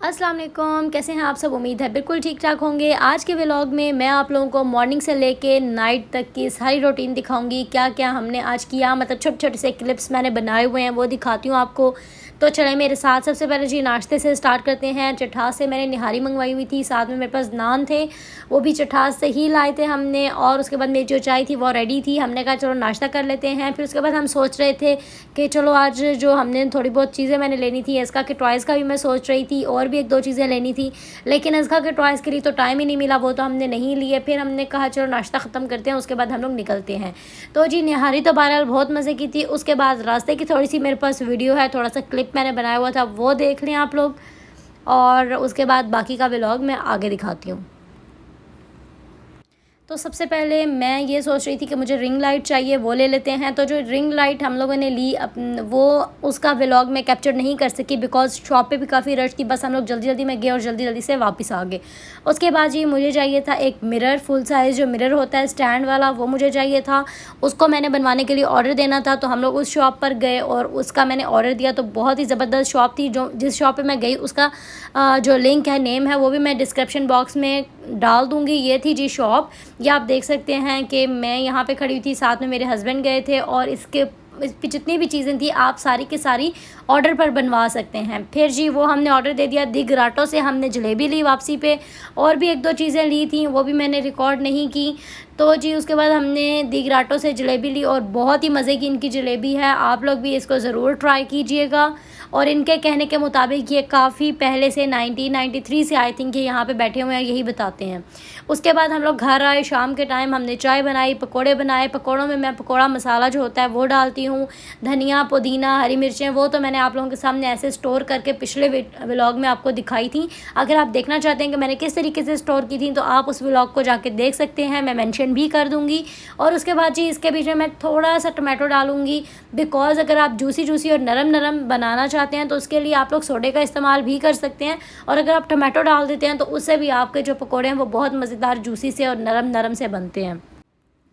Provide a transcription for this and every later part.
अस्सलाम वालेकुम, कैसे हैं आप सब। उम्मीद है बिल्कुल ठीक ठाक होंगे। आज के व्लॉग में मैं आप लोगों को मॉर्निंग से लेके नाइट तक की सारी रूटीन दिखाऊंगी, क्या क्या हमने आज किया। मतलब छोटे छोटे से क्लिप्स मैंने बनाए हुए हैं, वो दिखाती हूँ आपको। तो चले मेरे साथ। सबसे पहले जी नाश्ते से स्टार्ट करते हैं। चठास से मैंने निहारी मंगवाई हुई थी, साथ में मेरे पास नान थे, वो भी चठास से ही लाए थे हमने। और उसके बाद मेरी जो चाय थी वो रेडी थी, हमने कहा चलो नाश्ता कर लेते हैं। फिर उसके बाद हम सोच रहे थे कि चलो आज जो हमने थोड़ी बहुत चीज़ें मैंने लेनी थी, इसका के टॉयज़ का भी मैं सोच रही थी और भी एक दो चीज़ें लेनी थी, लेकिन इसका के टॉयज़ के लिए तो टाइम ही नहीं मिला, वो तो हमने नहीं लिए। फिर हमने कहा चलो नाश्ता ख़त्म करते हैं, उसके बाद हम लोग निकलते हैं। तो जी निहारी तो बहरहाल बहुत मज़े की थी। उसके बाद रास्ते की थोड़ी सी मेरे पास वीडियो है, थोड़ा सा क्लिप मैंने बनाया हुआ था, वो देख लें आप लोग। और उसके बाद बाकी का व्लॉग मैं आगे दिखाती हूँ। तो सबसे पहले मैं ये सोच रही थी कि मुझे रिंग लाइट चाहिए, वो ले लेते हैं। तो जो रिंग लाइट हम लोगों ने ली वो उसका व्लॉग में कैप्चर नहीं कर सकी, बिकॉज़ शॉप पे भी काफ़ी रश थी। बस हम लोग जल्दी जल्दी में गए और जल्दी जल्दी से वापस आ गए। उसके बाद जी मुझे चाहिए था एक मिरर, फुल साइज़ जो मिरर होता है स्टैंड वाला, वो मुझे चाहिए था। उसको मैंने बनवाने के लिए ऑर्डर देना था, तो हम लोग उस शॉप पर गए और उसका मैंने ऑर्डर दिया। तो बहुत ही ज़बरदस्त शॉप थी। जो जिस शॉप पर मैं गई उसका जो लिंक है, नेम है, वो भी मैं डिस्क्रिप्शन बॉक्स में डाल दूँगी। ये थी जी शॉप। ये आप देख सकते हैं कि मैं यहाँ पे खड़ी हुई थी, साथ में मेरे हस्बैंड गए थे। और इस पे जितनी भी चीज़ें थी आप सारी की सारी ऑर्डर पर बनवा सकते हैं। फिर जी वो हमने ऑर्डर दे दिया। दी घराटों से हमने जलेबी ली वापसी पे, और भी एक दो चीज़ें ली थी, वो भी मैंने रिकॉर्ड नहीं की। तो जी उसके बाद हमने दी घराटों से जलेबी ली और बहुत ही मज़े की इनकी जलेबी है। आप लोग भी इसको ज़रूर ट्राई कीजिएगा। और इनके कहने के मुताबिक ये काफ़ी पहले से 1993 से आई थिंक ये यहाँ पे बैठे हुए हैं, यही बताते हैं। उसके बाद हम लोग घर आए, शाम के टाइम हमने चाय बनाई, पकोड़े बनाए। पकोड़ों में मैं पकोड़ा मसाला जो होता है वो डालती हूँ, धनिया, पुदीना, हरी मिर्चें। वो तो मैंने आप लोगों के सामने ऐसे स्टोर करके पिछले व्लॉग में आपको दिखाई थी। अगर आप देखना चाहते हैं कि मैंने किस तरीके से स्टोर की थी, तो आप उस व्लॉग को जाके देख सकते हैं, मैं मेंशन भी कर दूँगी। और उसके बाद जी इसके बीच में मैं थोड़ा सा टमाटो डालूँगी, बिकॉज़ अगर आप जूसी जूसी और नरम नरम बनाना चाहते हैं तो उसके लिए आप लोग सोडे का इस्तेमाल भी कर सकते हैं। और अगर आप टमाटो डाल देते हैं तो उससे भी आपके जो पकोड़े हैं वो बहुत मज़ेदार जूसी से और नरम नरम से बनते हैं।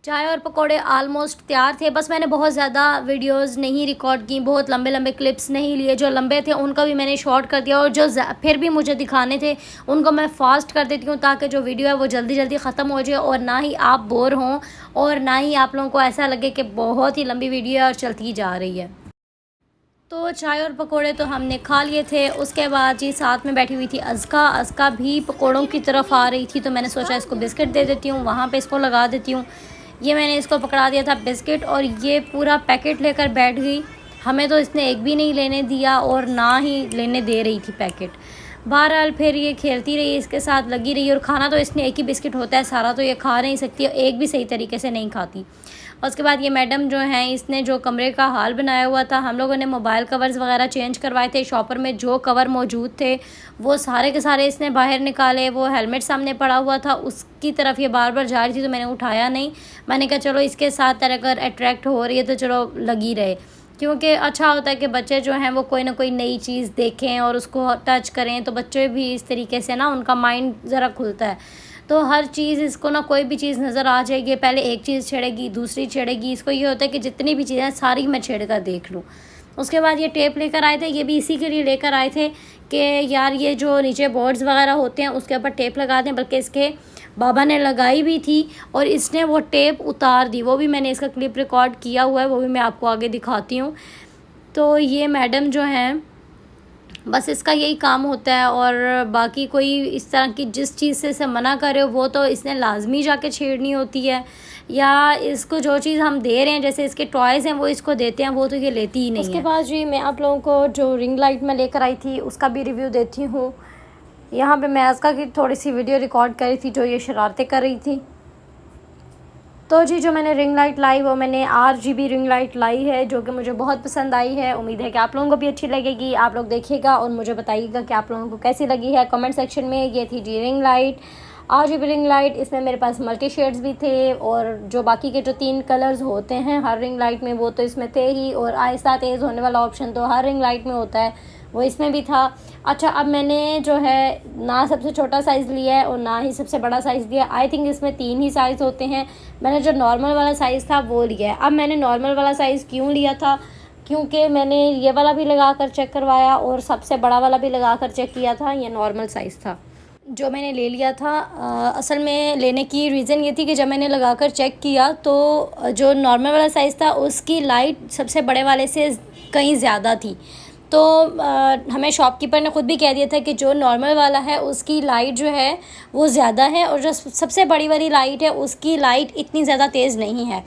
चाय और पकोड़े ऑलमोस्ट तैयार थे। बस मैंने बहुत ज़्यादा वीडियोस नहीं रिकॉर्ड की, बहुत लंबे लंबे क्लिप्स नहीं लिए। जो लंबे थे उनका भी मैंने शॉर्ट कर दिया, और जो फिर भी मुझे दिखाने थे उनको मैं फास्ट कर देती हूँ, ताकि जो वीडियो है वो जल्दी जल्दी ख़त्म हो जाए और ना ही आप बोर हों और ना ही आप लोगों को ऐसा लगे कि बहुत ही लंबी वीडियो है और चलती जा रही है। तो चाय और पकोड़े तो हमने खा लिए थे। उसके बाद जी साथ में बैठी हुई थी अज़का भी पकोड़ों की तरफ आ रही थी, तो मैंने सोचा इसको बिस्किट दे देती हूँ, वहाँ पे इसको लगा देती हूँ। ये मैंने इसको पकड़ा दिया था बिस्किट, और ये पूरा पैकेट लेकर बैठ गई। हमें तो इसने एक भी नहीं लेने दिया और ना ही लेने दे रही थी पैकेट। बहरहाल फिर ये खेलती रही, इसके साथ लगी रही। और खाना तो इसने एक ही बिस्किट होता है, सारा तो ये खा नहीं सकती, एक भी सही तरीके से नहीं खाती। और उसके बाद ये मैडम जो हैं, इसने जो कमरे का हाल बनाया हुआ था, हम लोगों ने मोबाइल कवर्स वगैरह चेंज करवाए थे। शॉपर में जो कवर मौजूद थे वो सारे के सारे इसने बाहर निकाले। वो हेलमेट सामने पड़ा हुआ था, उसकी तरफ ये बार बार जा रही थी, तो मैंने उठाया नहीं। मैंने कहा चलो इसके साथ अगर अट्रैक्ट हो रही है तो चलो लगी रहे, क्योंकि अच्छा होता है कि बच्चे जो हैं वो कोई ना कोई नई चीज़ देखें और उसको टच करें, तो बच्चे भी इस तरीके से ना उनका माइंड ज़रा खुलता है। तो हर चीज़ इसको ना, कोई भी चीज़ नज़र आ जाएगी, पहले एक चीज़ छेड़ेगी, दूसरी छेड़ेगी। इसको ये होता है कि जितनी भी चीज़ें सारी मैं छेड़ कर देख लूँ। उसके बाद ये टेप लेकर आए थे, ये भी इसी के लिए लेकर आए थे कि यार ये जो नीचे बोर्ड्स वगैरह होते हैं उसके ऊपर टेप लगा दें। बल्कि इसके बाबा ने लगाई भी थी और इसने वो टेप उतार दी, वो भी मैंने इसका क्लिप रिकॉर्ड किया हुआ है, वो भी मैं आपको आगे दिखाती हूँ। तो ये मैडम जो हैं, बस इसका यही काम होता है। और बाकी कोई इस तरह की जिस चीज़ से इसे मना करे वो तो इसने लाजमी जाके छेड़नी होती है, या इसको जो चीज़ हम दे रहे हैं, जैसे इसके टॉयज़ हैं वो इसको देते हैं, वो तो ये लेती ही नहीं है। उसके बाद जी मैं आप लोगों को जो रिंग लाइट में लेकर आई थी उसका भी रिव्यू देती हूँ। यहाँ पे मैं अज़का की थोड़ी सी वीडियो रिकॉर्ड करी थी, जो ये शरारतें कर रही थी। तो जी जो मैंने रिंग लाइट लाई वो मैंने RGB रिंग लाइट लाई है, जो कि मुझे बहुत पसंद आई है। उम्मीद है कि आप लोगों को भी अच्छी लगेगी। आप लोग देखिएगा और मुझे बताइएगा कि आप लोगों को कैसी लगी है कमेंट सेक्शन में। ये थी जी ring light, RGB ring light. इसमें मेरे पास मल्टी शेड्स भी थे, और जो बाकी के जो 3 कलर्स होते हैं हर रिंग लाइट में वो तो इसमें थे ही, और आहिस्ता तेज़ होने वाला ऑप्शन तो हर रिंग लाइट में होता है, वो इसमें भी था। अच्छा, अब मैंने जो है ना सबसे छोटा साइज़ लिया है और ना ही सबसे बड़ा साइज़ लिया। आई थिंक इसमें 3 ही साइज़ होते हैं। मैंने जो नॉर्मल वाला साइज़ था वो लिया है। अब मैंने नॉर्मल वाला साइज़ क्यों लिया था, क्योंकि मैंने ये वाला भी लगा कर चेक करवाया और सबसे बड़ा वाला भी लगा कर चेक किया था, ये नॉर्मल साइज़ था जो मैंने ले लिया था। असल में लेने की रीज़न ये थी कि जब मैंने लगा कर चेक किया तो जो नॉर्मल वाला साइज़ था उसकी लाइट सबसे बड़े वाले से कहीं ज़्यादा थी। तो हमें शॉपकीपर ने ख़ुद भी कह दिया था कि जो नॉर्मल वाला है उसकी लाइट जो है वो ज़्यादा है और जो सबसे बड़ी वाली लाइट है उसकी लाइट इतनी ज़्यादा तेज़ नहीं है।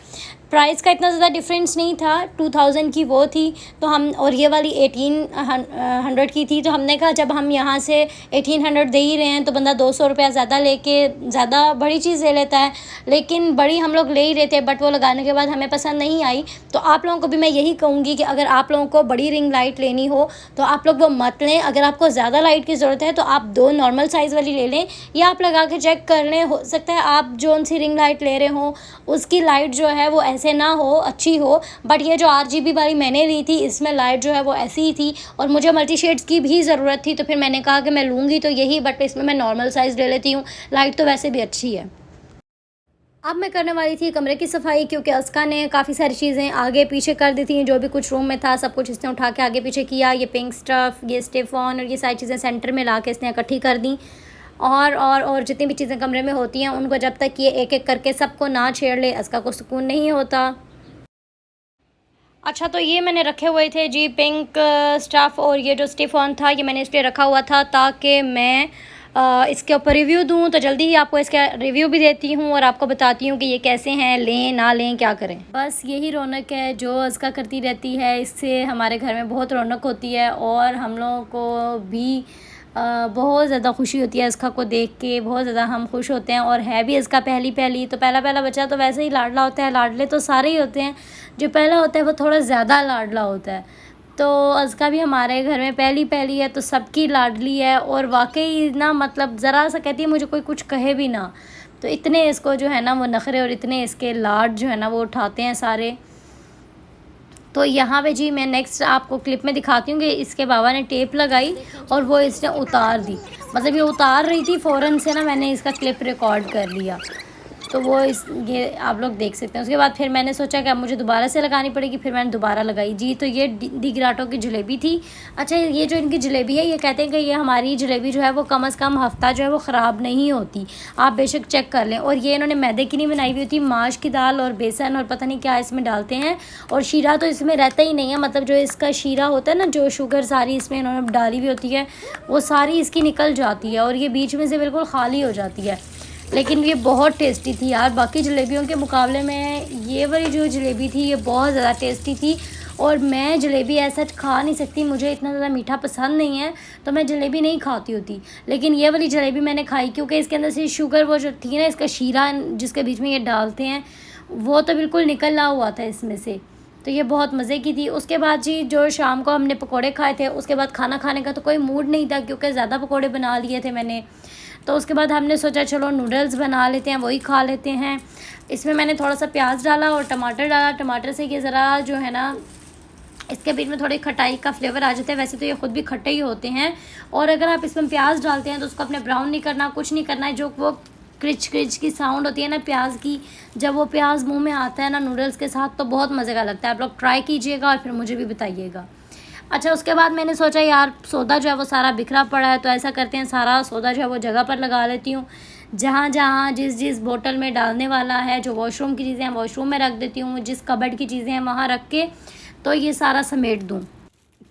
प्राइस का इतना ज़्यादा डिफरेंस नहीं था, 2000 की वो थी तो हम, और ये वाली 1800 की थी। तो हमने कहा जब हम यहाँ से 1800 दे ही रहे हैं तो बंदा 200 रुपया ज़्यादा लेके ज़्यादा बड़ी चीज़ ले लेता है, लेकिन बड़ी हम लोग ले ही रहे थे बट वो लगाने के बाद हमें पसंद नहीं आई। तो आप लोगों को भी मैं यही कहूँगी कि अगर आप लोगों को बड़ी रिंग लाइट लेनी हो तो आप लोग वो मत लें। अगर आपको ज़्यादा लाइट की ज़रूरत है तो आप 2 नॉर्मल साइज़ वाली ले लें या आप लगा के चेक कर लें। हो सकता है आप जो सी रिंग लाइट ले रहे हो उसकी लाइट जो है वो ऐसे ना हो, अच्छी हो, बट ये जो RGB वाली मैंने ली थी इसमें लाइट जो है वो ऐसी ही थी और मुझे मल्टी शेड्स की भी ज़रूरत थी। तो फिर मैंने कहा कि मैं लूँगी तो यही, बट इसमें मैं नॉर्मल साइज़ ले लेती हूँ, लाइट तो वैसे भी अच्छी है। अब मैं करने वाली थी कमरे की सफाई, क्योंकि अस्का ने काफ़ी सारी चीज़ें आगे पीछे कर दी थी। जो भी कुछ रूम में था सब कुछ इसने उठा के आगे पीछे किया। ये पिंक स्टफ़, ये स्टिफ़ॉन और ये सारी चीज़ें सेंटर में ला के इसने इकट्ठी कर दी। और जितनी भी चीज़ें कमरे में होती हैं उनको जब तक ये एक एक करके सबको ना छेड़ ले अस्का को सुकून नहीं होता। अच्छा, तो ये मैंने रखे हुए थे जी पिंक स्टफ़, और ये जो स्टिफ़ॉन था ये मैंने इसलिए रखा हुआ था ताकि मैं इसके ऊपर रिव्यू दूँ। तो जल्दी ही आपको इसका रिव्यू भी देती हूँ और आपको बताती हूँ कि ये कैसे हैं, लें ना लें, क्या करें। बस यही रौनक है जो अस्का करती रहती है, इससे हमारे घर में बहुत रौनक होती है और हम लोगों को भी बहुत ज़्यादा खुशी होती है इसका को देख के, बहुत ज़्यादा हम खुश होते हैं। और है भी इसका पहली तो पहला बच्चा तो वैसे ही लाडला होता है, लाडले तो सारे ही होते हैं, जो पहला होता है वो थोड़ा ज़्यादा लाडला होता है। तो अस्का भी हमारे घर में पहली है तो सबकी लाडली है और वाकई ना, मतलब ज़रा सा कहती है मुझे कोई कुछ कहे भी ना, तो इतने इसको जो है ना वो नखरे और इतने इसके लाड जो है ना वो उठाते हैं सारे। तो यहाँ पे जी मैं नेक्स्ट आपको क्लिप में दिखाती हूँ कि इसके बाबा ने टेप लगाई और वो इसने उतार दी, मतलब ये उतार रही थी फ़ौरन से ना, मैंने इसका क्लिप रिकॉर्ड कर लिया। तो वो ये आप लोग देख सकते हैं। उसके बाद फिर मैंने सोचा कि अब मुझे दोबारा से लगानी पड़ेगी, फिर मैंने दोबारा लगाई जी। तो ये दी ग्राटो की जलेबी थी। अच्छा, ये जो इनकी जलेबी है ये कहते हैं कि ये हमारी जलेबी जो है वो कम से कम हफ़्ता जो है वो ख़राब नहीं होती, आप बेशक चेक कर लें। और ये इन्होंने मैदे की नहीं बनाई हुई होती, माश की दाल और बेसन और पता नहीं क्या इसमें डालते हैं, और शीरा तो इसमें रहता ही नहीं है, मतलब जो इसका शीरा होता है ना, जो शुगर सारी इसमें इन्होंने डाली हुई होती है वो सारी इसकी निकल जाती है और ये बीच में से बिल्कुल खाली हो जाती है। लेकिन ये बहुत टेस्टी थी यार, बाकी जलेबियों के मुकाबले में ये वाली जो जलेबी थी ये बहुत ज़्यादा टेस्टी थी। और मैं जलेबी ऐसा खा नहीं सकती, मुझे इतना ज़्यादा मीठा पसंद नहीं है तो मैं जलेबी नहीं खाती होती, लेकिन ये वाली जलेबी मैंने खाई क्योंकि इसके अंदर से शुगर वो जो थी ना, इसका शीरा जिसके बीच में ये डालते हैं वो तो बिल्कुल निकला हुआ था इसमें से, तो ये बहुत मज़े की थी। उसके बाद जी जो शाम को हमने पकोड़े खाए थे, उसके बाद खाना खाने का तो कोई मूड नहीं था क्योंकि ज़्यादा पकोड़े बना लिए थे मैंने। तो उसके बाद हमने सोचा चलो नूडल्स बना लेते हैं, वही खा लेते हैं। इसमें मैंने थोड़ा सा प्याज डाला और टमाटर डाला। टमाटर से ये ज़रा जो है ना इसके बीच में थोड़ी खटाई का फ्लेवर आ जाता है, वैसे तो ये ख़ुद भी खट्टे ही होते हैं। और अगर आप इसमें प्याज डालते हैं तो उसको अपने ब्राउन नहीं करना, कुछ नहीं करना है। जो वो क्रिच क्रिच की साउंड होती है ना प्याज की, जब वो प्याज मुंह में आता है ना नूडल्स के साथ तो बहुत मज़े का लगता है। आप लोग ट्राई कीजिएगा और फिर मुझे भी बताइएगा। अच्छा, उसके बाद मैंने सोचा यार सौदा जो है वो सारा बिखरा पड़ा है, तो ऐसा करते हैं सारा सौदा जो है वो जगह पर लगा लेती हूँ। जहाँ जहाँ जिस बोतल में डालने वाला है, जो वॉशरूम की चीज़ें हैं वॉशरूम में रख देती हूँ, जिस कबर्ड की चीज़ें हैं वहाँ रख के तो ये सारा समेट दूँ।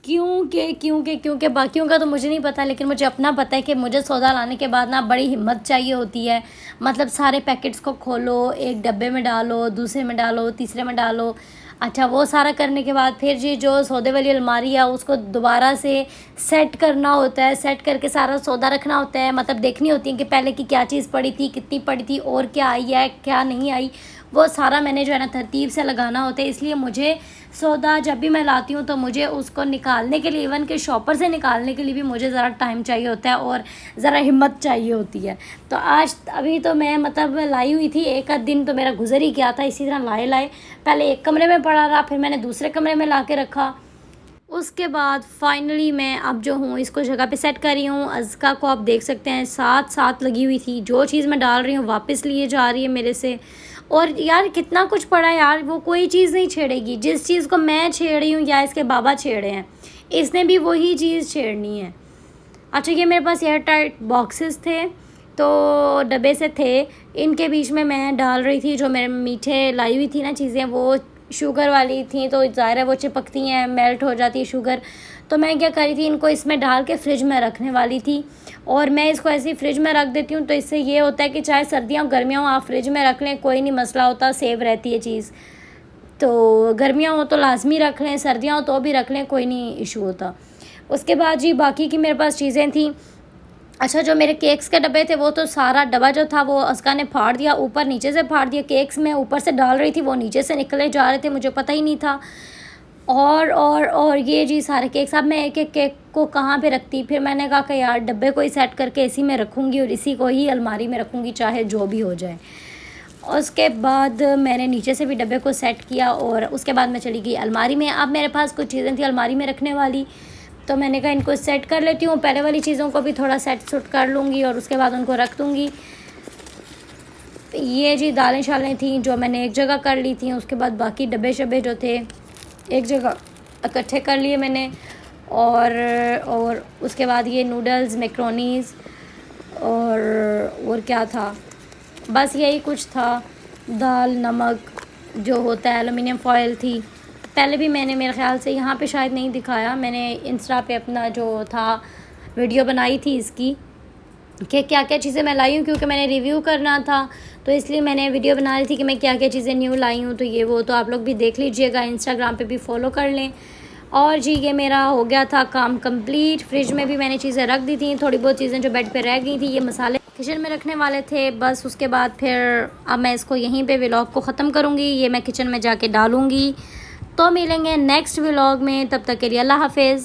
क्योंकि बाकियों का तो मुझे नहीं पता, लेकिन मुझे अपना पता है कि मुझे सौदा लाने के बाद ना बड़ी हिम्मत चाहिए होती है। मतलब सारे पैकेट्स को खोलो, एक डब्बे में डालो, दूसरे में डालो, तीसरे में डालो। अच्छा, वो सारा करने के बाद फिर जी जो सौदे वाली अलमारी है उसको दोबारा से सेट करना होता है, सेट करके सारा सौदा रखना होता है। मतलब देखनी होती है कि पहले की क्या चीज़ पड़ी थी, कितनी पड़ी थी और क्या आई है क्या नहीं आई, वो सारा मैंने जो है ना तरतीब से लगाना होता है। इसलिए मुझे सौदा जब भी मैं लाती हूँ तो मुझे उसको निकालने के लिए, इवन के शॉपर से निकालने के लिए भी मुझे ज़रा टाइम चाहिए होता है और ज़रा हिम्मत चाहिए होती है। तो आज अभी तो मैं मतलब लाई हुई थी, एक आध दिन तो मेरा गुजर ही गया था इसी तरह लाए पहले एक कमरे में पड़ा रहा, फिर मैंने दूसरे कमरे में ला के रखा। उसके बाद फाइनली मैं अब जो हूँ इसको जगह पे सेट कर रही हूँ। अज़का को आप देख सकते हैं साथ साथ लगी हुई थी, जो चीज़ मैं डाल रही हूँ वापस लिए जा रही है मेरे से। और यार कितना कुछ पड़ा है यार, वो कोई चीज़ नहीं छेड़ेगी। जिस चीज़ को मैं छेड़ रही हूँ या इसके बाबा छेड़े हैं, इसने भी वही चीज़ छेड़नी है। अच्छा, ये मेरे पास एयर टाइट बॉक्सेस थे, तो डब्बे से थे, इनके बीच में मैं डाल रही थी जो मेरे मीठे लाई हुई थी ना चीज़ें, वो शुगर वाली थी, तो ज़ाहिर है वो चिपकती हैं, मेल्ट हो जाती है शुगर। तो मैं क्या करी थी, इनको इसमें डाल के फ्रिज में रखने वाली थी। और मैं इसको ऐसे ही फ्रिज में रख देती हूँ, तो इससे ये होता है कि चाहे सर्दियाँ हो गर्मियाँ हो, आप फ्रिज में रख लें, कोई नहीं मसला होता, सेव रहती है चीज़। तो गर्मियाँ हो तो लाजमी रख लें, सर्दियाँ हो तो भी रख लें, कोई नहीं इशू होता। उसके बाद जी बाकी की मेरे पास चीज़ें थी। अच्छा, जो मेरे केक्स के डब्बे थे, वो तो सारा डब्बा जो था वो अस्का ने फाड़ दिया, ऊपर नीचे से फाड़ दिया। केक्स मैं ऊपर से डाल रही थी, वो नीचे से निकले जा रहे थे, मुझे पता ही नहीं था। और ये जी सारे केक्स, अब मैं एक एक केक को कहाँ पे रखती। फिर मैंने कहा कि यार डब्बे को ही सेट करके इसी में रखूँगी और इसी को ही अलमारी में रखूँगी, चाहे जो भी हो जाए। उसके बाद मैंने नीचे से भी डब्बे को सेट किया और उसके बाद मैं चली गई अलमारी में। अब मेरे पास कुछ चीज़ें थी अलमारी में रखने वाली, तो मैंने कहा इनको सेट कर लेती हूँ, पहले वाली चीज़ों को भी थोड़ा सेट सुट कर लूँगी और उसके बाद उनको रख दूँगी। ये जी दालें शालें थी जो मैंने एक जगह कर ली थी। उसके बाद बाकी डब्बे शब्बे जो थे एक जगह इकट्ठे कर लिए मैंने। और उसके बाद ये नूडल्स, मैक्रोनीज़ और क्या था, बस यही कुछ था। दाल, नमक जो होता है, एलुमिनियम फॉयल थी। पहले भी मैंने मेरे ख़्याल से यहाँ पे शायद नहीं दिखाया, मैंने इंस्टा पे अपना जो था वीडियो बनाई थी इसकी कि क्या क्या चीज़ें मैं लाई हूँ, क्योंकि मैंने रिव्यू करना था, तो इसलिए मैंने वीडियो बना रही थी कि मैं क्या क्या चीज़ें न्यू लाई हूँ। तो ये वो तो आप लोग भी देख लीजिएगा, इंस्टाग्राम पे भी फॉलो कर लें। और जी ये मेरा हो गया था काम कंप्लीट। फ्रिज में भी मैंने चीज़ें रख दी थी, थोड़ी बहुत चीज़ें जो बेड पे रह गई थी, ये मसाले किचन में रखने वाले थे बस। उसके बाद फिर अब मैं इसको यहीं पे व्लॉग को ख़त्म करूँगी, ये मैं किचन में जाके डालूँगी। तो मिलेंगे नेक्स्ट व्लॉग में, तब तक के लिए अल्लाह हाफिज़।